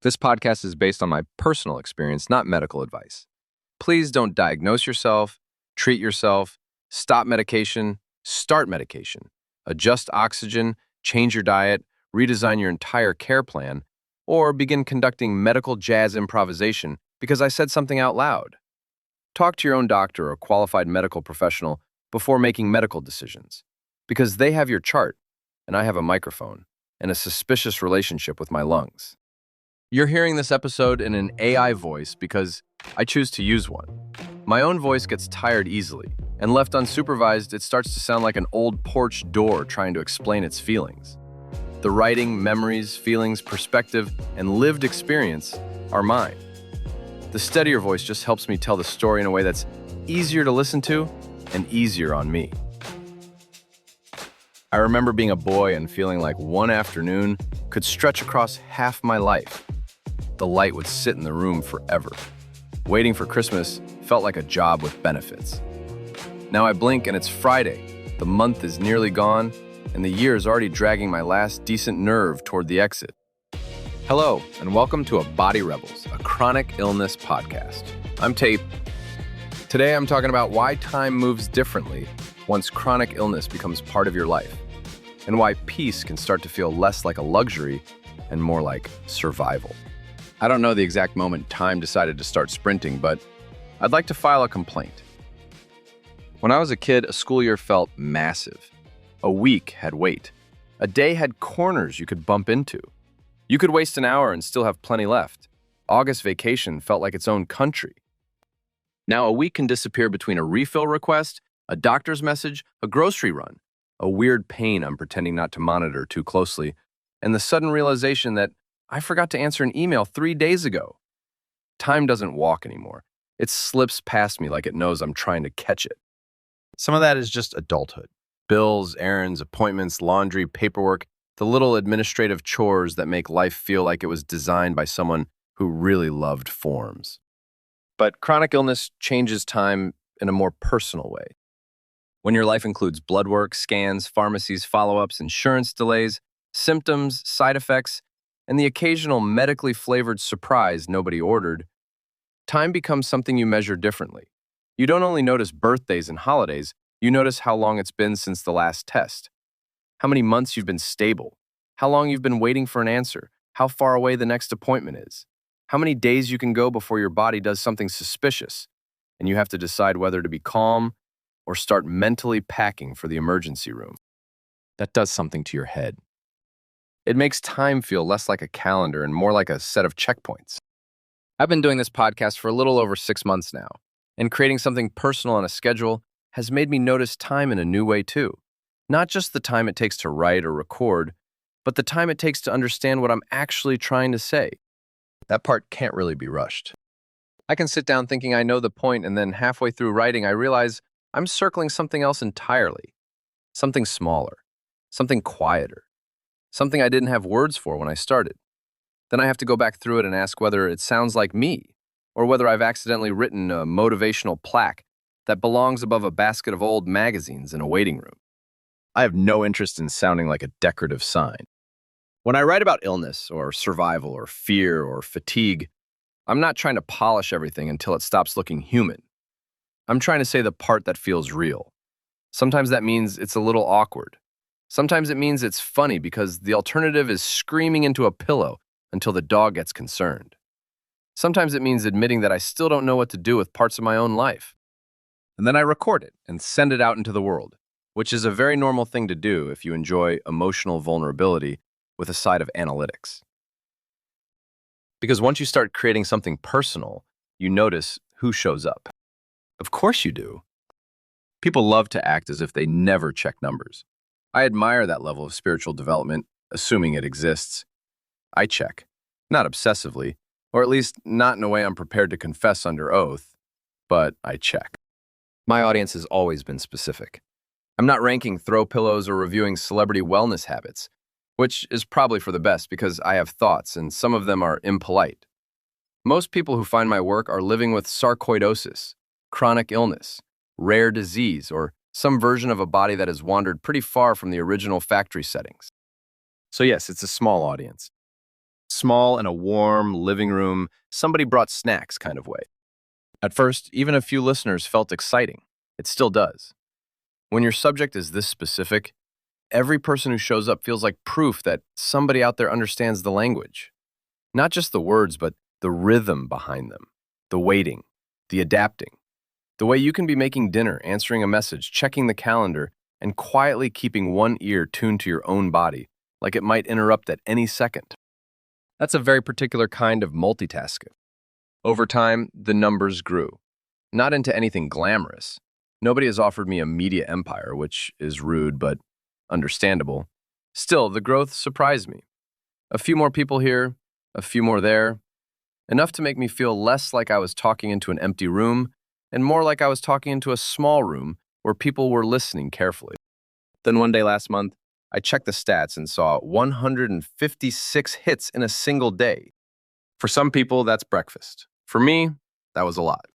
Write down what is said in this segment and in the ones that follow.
This podcast is based on my personal experience, not medical advice. Please don't diagnose yourself, treat yourself, stop medication, start medication, adjust oxygen, change your diet, redesign your entire care plan, or begin conducting medical jazz improvisation because I said something out loud. Talk to your own doctor or qualified medical professional before making medical decisions, because they have your chart and I have a microphone and a suspicious relationship with my lungs. You're hearing this episode in an AI voice because I choose to use one. My own voice gets tired easily, and left unsupervised, it starts to sound like an old porch door trying to explain its feelings. The writing, memories, feelings, perspective, and lived experience are mine. The steadier voice just helps me tell the story in a way that's easier to listen to and easier on me. I remember being a boy and feeling like one afternoon could stretch across half my life. The light would sit in the room forever. Waiting for Christmas felt like a job with benefits. Now I blink and it's Friday. The month is nearly gone, and the year is already dragging my last decent nerve toward the exit. Hello, and welcome to A Body Rebels, a chronic illness podcast. I'm Tate. Today I'm talking about why time moves differently once chronic illness becomes part of your life, and why peace can start to feel less like a luxury and more like survival. I don't know the exact moment time decided to start sprinting, but I'd like to file a complaint. When I was a kid, a school year felt massive. A week had weight. A day had corners you could bump into. You could waste an hour and still have plenty left. August vacation felt like its own country. Now a week can disappear between a refill request, a doctor's message, a grocery run, a weird pain I'm pretending not to monitor too closely, and the sudden realization that I forgot to answer an email 3 days ago. Time doesn't walk anymore. It slips past me like it knows I'm trying to catch it. Some of that is just adulthood. Bills, errands, appointments, laundry, paperwork, the little administrative chores that make life feel like it was designed by someone who really loved forms. But chronic illness changes time in a more personal way. When your life includes blood work, scans, pharmacies, follow-ups, insurance delays, symptoms, side effects, and the occasional medically flavored surprise nobody ordered, time becomes something you measure differently. You don't only notice birthdays and holidays, you notice how long it's been since the last test, how many months you've been stable, how long you've been waiting for an answer, how far away the next appointment is, how many days you can go before your body does something suspicious, and you have to decide whether to be calm or start mentally packing for the emergency room. That does something to your head. It makes time feel less like a calendar and more like a set of checkpoints. I've been doing this podcast for a little over 6 months now, and creating something personal on a schedule has made me notice time in a new way too. Not just the time it takes to write or record, but the time it takes to understand what I'm actually trying to say. That part can't really be rushed. I can sit down thinking I know the point, and then halfway through writing, I realize I'm circling something else entirely. Something smaller, something quieter, something I didn't have words for when I started. Then I have to go back through it and ask whether it sounds like me, or whether I've accidentally written a motivational plaque that belongs above a basket of old magazines in a waiting room. I have no interest in sounding like a decorative sign. When I write about illness, or survival, or fear, or fatigue, I'm not trying to polish everything until it stops looking human. I'm trying to say the part that feels real. Sometimes that means it's a little awkward. Sometimes it means it's funny because the alternative is screaming into a pillow until the dog gets concerned. Sometimes it means admitting that I still don't know what to do with parts of my own life. And then I record it and send it out into the world, which is a very normal thing to do if you enjoy emotional vulnerability with a side of analytics. Because once you start creating something personal, you notice who shows up. Of course you do. People love to act as if they never check numbers. I admire that level of spiritual development, assuming it exists. I check, not obsessively, or at least not in a way I'm prepared to confess under oath, but I check. My audience has always been specific. I'm not ranking throw pillows or reviewing celebrity wellness habits, which is probably for the best because I have thoughts and some of them are impolite. Most people who find my work are living with sarcoidosis, chronic illness, rare disease, or some version of a body that has wandered pretty far from the original factory settings. So yes, it's a small audience. small in a warm living room, somebody brought snacks kind of way. At first, even a few listeners felt exciting. It still does. When your subject is this specific, every person who shows up feels like proof that somebody out there understands the language. Not just the words, but the rhythm behind them, the waiting, the adapting, the way you can be making dinner, answering a message, checking the calendar, and quietly keeping one ear tuned to your own body, like it might interrupt at any second. That's a very particular kind of multitasking. Over time, the numbers grew. Not into anything glamorous. Nobody has offered me a media empire, which is rude but understandable. Still, the growth surprised me. A few more people here, a few more there, enough to make me feel less like I was talking into an empty room and more like I was talking into a small room where people were listening carefully. Then one day last month, I checked the stats and saw 156 hits in a single day. For some people, that's breakfast. For me, that was a lot.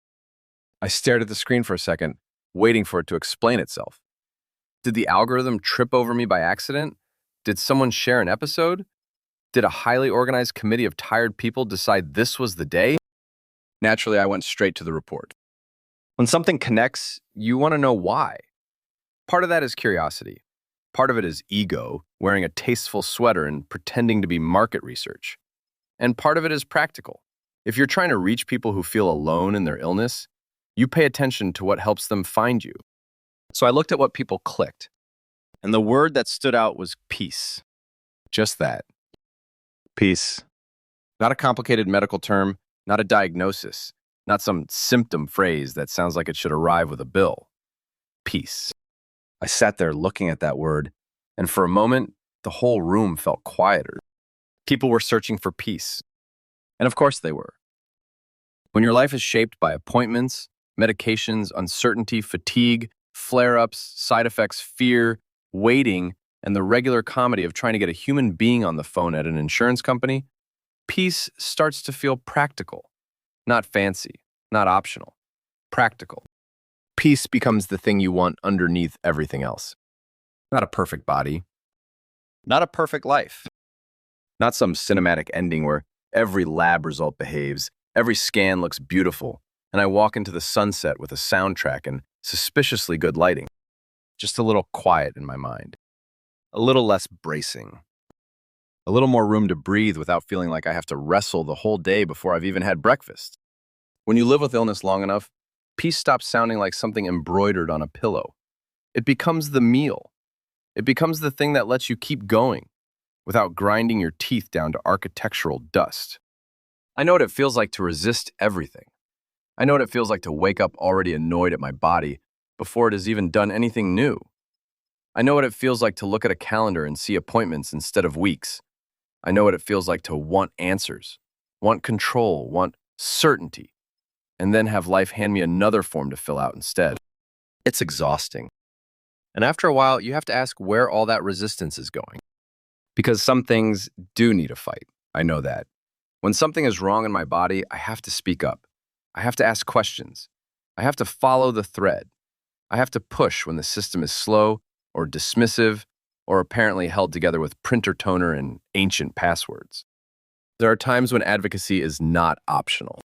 I stared at the screen for a second, waiting for it to explain itself. Did the algorithm trip over me by accident? Did someone share an episode? Did a highly organized committee of tired people decide this was the day? Naturally, I went straight to the report. When something connects, you want to know why. Part of that is curiosity. Part of it is ego, wearing a tasteful sweater and pretending to be market research. And part of it is practical. If you're trying to reach people who feel alone in their illness, you pay attention to what helps them find you. So I looked at what people clicked, and the word that stood out was peace. Just that. Peace. Not a complicated medical term, not a diagnosis, not some symptom phrase that sounds like it should arrive with a bill. Peace. I sat there looking at that word, and for a moment, the whole room felt quieter. People were searching for peace. And of course they were. When your life is shaped by appointments, medications, uncertainty, fatigue, flare-ups, side effects, fear, waiting, and the regular comedy of trying to get a human being on the phone at an insurance company, peace starts to feel practical. Not fancy, not optional. Practical. Peace becomes the thing you want underneath everything else. Not a perfect body. Not a perfect life. Not some cinematic ending where every lab result behaves, every scan looks beautiful, and I walk into the sunset with a soundtrack and suspiciously good lighting. Just a little quiet in my mind. A little less bracing. A little more room to breathe without feeling like I have to wrestle the whole day before I've even had breakfast. When you live with illness long enough, peace stops sounding like something embroidered on a pillow. It becomes the meal. It becomes the thing that lets you keep going without grinding your teeth down to architectural dust. I know what it feels like to resist everything. I know what it feels like to wake up already annoyed at my body before it has even done anything new. I know what it feels like to look at a calendar and see appointments instead of weeks. I know what it feels like to want answers, want control, want certainty, and then have life hand me another form to fill out instead. It's exhausting. And after a while, you have to ask where all that resistance is going. Because some things do need a fight. I know that. When something is wrong in my body, I have to speak up. I have to ask questions. I have to follow the thread. I have to push when the system is slow or dismissive or apparently held together with printer toner and ancient passwords. There are times when advocacy is not optional.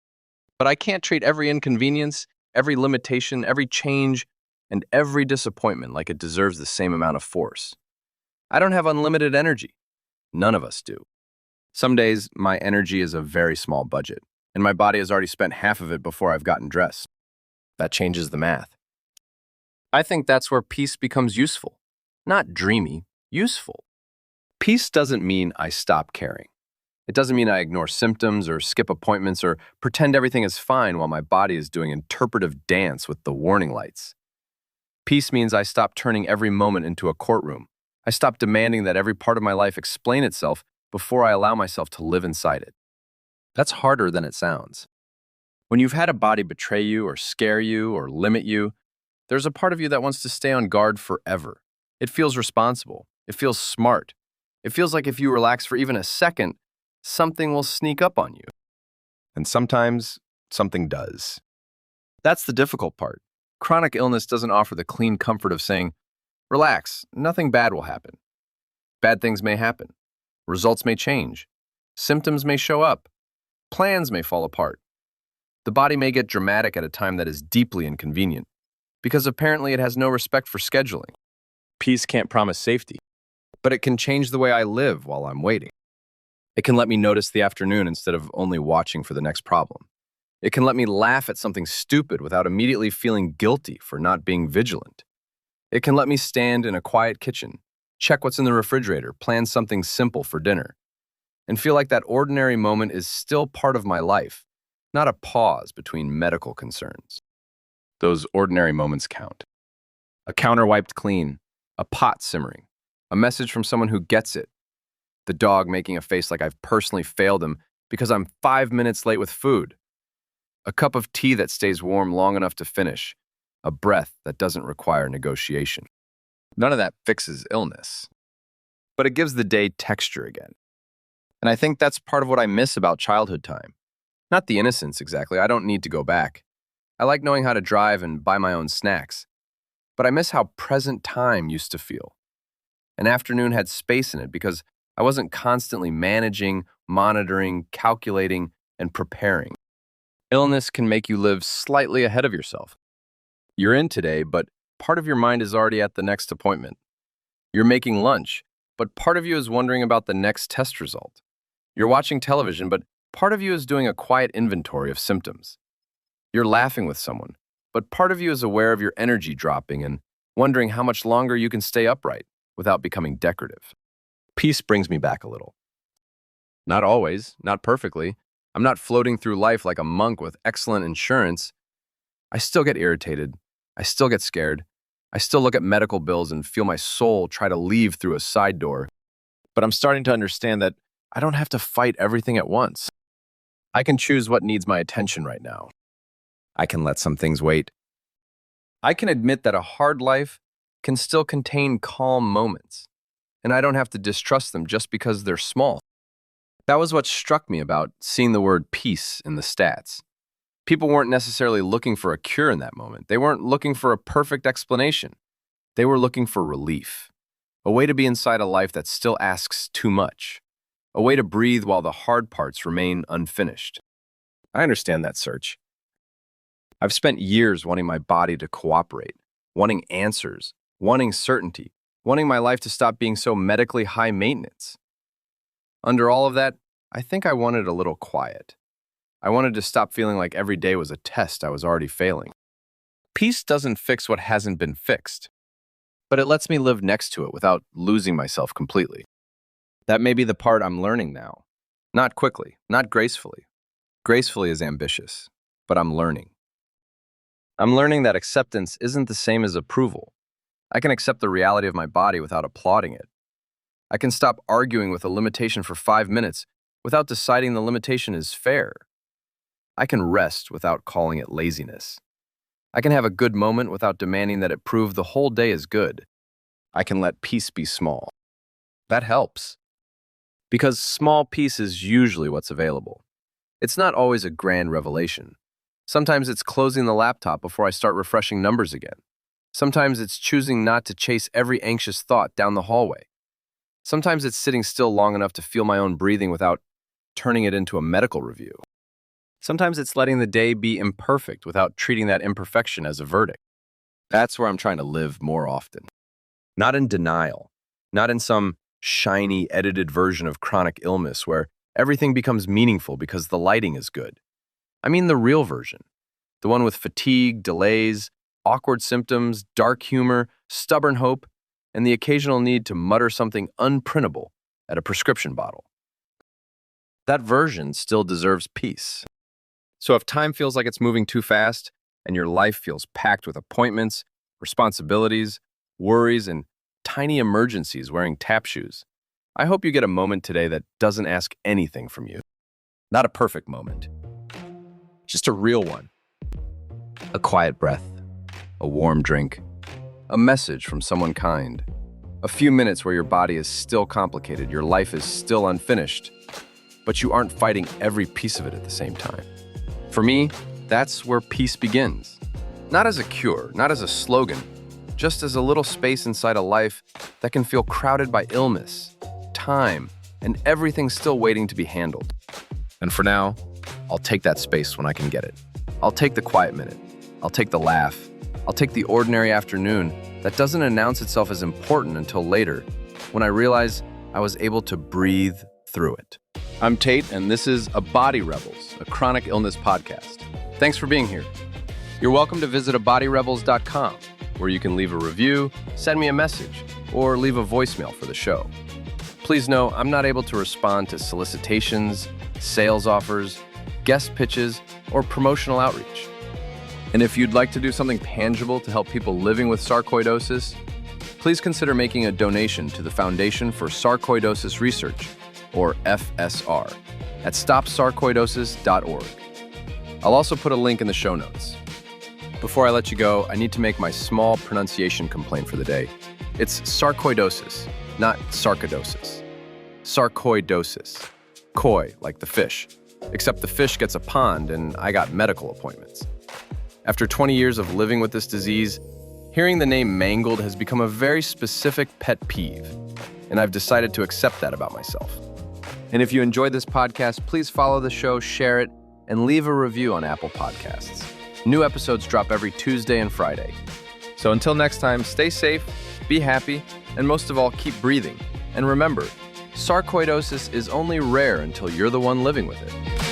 But I can't treat every inconvenience, every limitation, every change, and every disappointment like it deserves the same amount of force. I don't have unlimited energy. None of us do. Some days, my energy is a very small budget, and my body has already spent half of it before I've gotten dressed. That changes the math. I think that's where peace becomes useful. Not dreamy, useful. Peace doesn't mean I stop caring. It doesn't mean I ignore symptoms or skip appointments or pretend everything is fine while my body is doing interpretive dance with the warning lights. Peace means I stop turning every moment into a courtroom. I stop demanding that every part of my life explain itself before I allow myself to live inside it. That's harder than it sounds. When you've had a body betray you or scare you or limit you, there's a part of you that wants to stay on guard forever. It feels responsible. It feels smart. It feels like if you relax for even a second, something will sneak up on you. And sometimes, something does. That's the difficult part. Chronic illness doesn't offer the clean comfort of saying, relax, nothing bad will happen. Bad things may happen. Results may change. Symptoms may show up. Plans may fall apart. The body may get dramatic at a time that is deeply inconvenient, because apparently it has no respect for scheduling. Peace can't promise safety, but it can change the way I live while I'm waiting. It can let me notice the afternoon instead of only watching for the next problem. It can let me laugh at something stupid without immediately feeling guilty for not being vigilant. It can let me stand in a quiet kitchen, check what's in the refrigerator, plan something simple for dinner, and feel like that ordinary moment is still part of my life, not a pause between medical concerns. Those ordinary moments count. A counter wiped clean, a pot simmering, a message from someone who gets it, the dog making a face like I've personally failed him because I'm 5 minutes late with food, a cup of tea that stays warm long enough to finish, a breath that doesn't require negotiation. None of that fixes illness, but it gives the day texture again. And I think that's part of what I miss about childhood time. Not the innocence exactly, I don't need to go back. I like knowing how to drive and buy my own snacks. But I miss how present time used to feel. An afternoon had space in it because I wasn't constantly managing, monitoring, calculating, and preparing. Illness can make you live slightly ahead of yourself. You're in today, but part of your mind is already at the next appointment. You're making lunch, but part of you is wondering about the next test result. You're watching television, but part of you is doing a quiet inventory of symptoms. You're laughing with someone, but part of you is aware of your energy dropping and wondering how much longer you can stay upright without becoming decorative. Peace brings me back a little. Not always, not perfectly. I'm not floating through life like a monk with excellent insurance. I still get irritated. I still get scared. I still look at medical bills and feel my soul try to leave through a side door. But I'm starting to understand that I don't have to fight everything at once. I can choose what needs my attention right now. I can let some things wait. I can admit that a hard life can still contain calm moments, and I don't have to distrust them just because they're small. That was what struck me about seeing the word peace in the stats. People weren't necessarily looking for a cure in that moment. They weren't looking for a perfect explanation. They were looking for relief, a way to be inside a life that still asks too much, a way to breathe while the hard parts remain unfinished. I understand that search. I've spent years wanting my body to cooperate, wanting answers, wanting certainty, wanting my life to stop being so medically high maintenance. Under all of that, I think I wanted a little quiet. I wanted to stop feeling like every day was a test I was already failing. Peace doesn't fix what hasn't been fixed, but it lets me live next to it without losing myself completely. That may be the part I'm learning now. Not quickly, not gracefully. Gracefully is ambitious, but I'm learning. I'm learning that acceptance isn't the same as approval. I can accept the reality of my body without applauding it. I can stop arguing with a limitation for 5 minutes without deciding the limitation is fair. I can rest without calling it laziness. I can have a good moment without demanding that it prove the whole day is good. I can let peace be small. That helps. Because small peace is usually what's available. It's not always a grand revelation. Sometimes it's closing the laptop before I start refreshing numbers again. Sometimes it's choosing not to chase every anxious thought down the hallway. Sometimes it's sitting still long enough to feel my own breathing without turning it into a medical review. Sometimes it's letting the day be imperfect without treating that imperfection as a verdict. That's where I'm trying to live more often. Not in denial, not in some shiny, edited version of chronic illness where everything becomes meaningful because the lighting is good. I mean the real version, the one with fatigue, delays, awkward symptoms, dark humor, stubborn hope, and the occasional need to mutter something unprintable at a prescription bottle. That version still deserves peace. So if time feels like it's moving too fast and your life feels packed with appointments, responsibilities, worries, and tiny emergencies wearing tap shoes, I hope you get a moment today that doesn't ask anything from you. Not a perfect moment, just a real one. A quiet breath, a warm drink, a message from someone kind. A few minutes where your body is still complicated, your life is still unfinished, but you aren't fighting every piece of it at the same time. For me, that's where peace begins. Not as a cure, not as a slogan, just as a little space inside a life that can feel crowded by illness, time, and everything's still waiting to be handled. And for now, I'll take that space when I can get it. I'll take the quiet minute. I'll take the laugh. I'll take the ordinary afternoon that doesn't announce itself as important until later, when I realize I was able to breathe through it. I'm Tate, and this is A Body Rebels, a chronic illness podcast. Thanks for being here. You're welcome to visit abodyrebels.com, where you can leave a review, send me a message, or leave a voicemail for the show. Please know I'm not able to respond to solicitations, sales offers, guest pitches, or promotional outreach. And if you'd like to do something tangible to help people living with sarcoidosis, please consider making a donation to the Foundation for Sarcoidosis Research, or FSR, at stopsarcoidosis.org. I'll also put a link in the show notes. Before I let you go, I need to make my small pronunciation complaint for the day. It's sarcoidosis, not sarcoidosis. Sarcoidosis. Koi, like the fish. Except the fish gets a pond and I got medical appointments. After 20 years of living with this disease, hearing the name mangled has become a very specific pet peeve, and I've decided to accept that about myself. And if you enjoyed this podcast, please follow the show, share it, and leave a review on Apple Podcasts. New episodes drop every Tuesday and Friday. So until next time, stay safe, be happy, and most of all, keep breathing. And remember, sarcoidosis is only rare until you're the one living with it.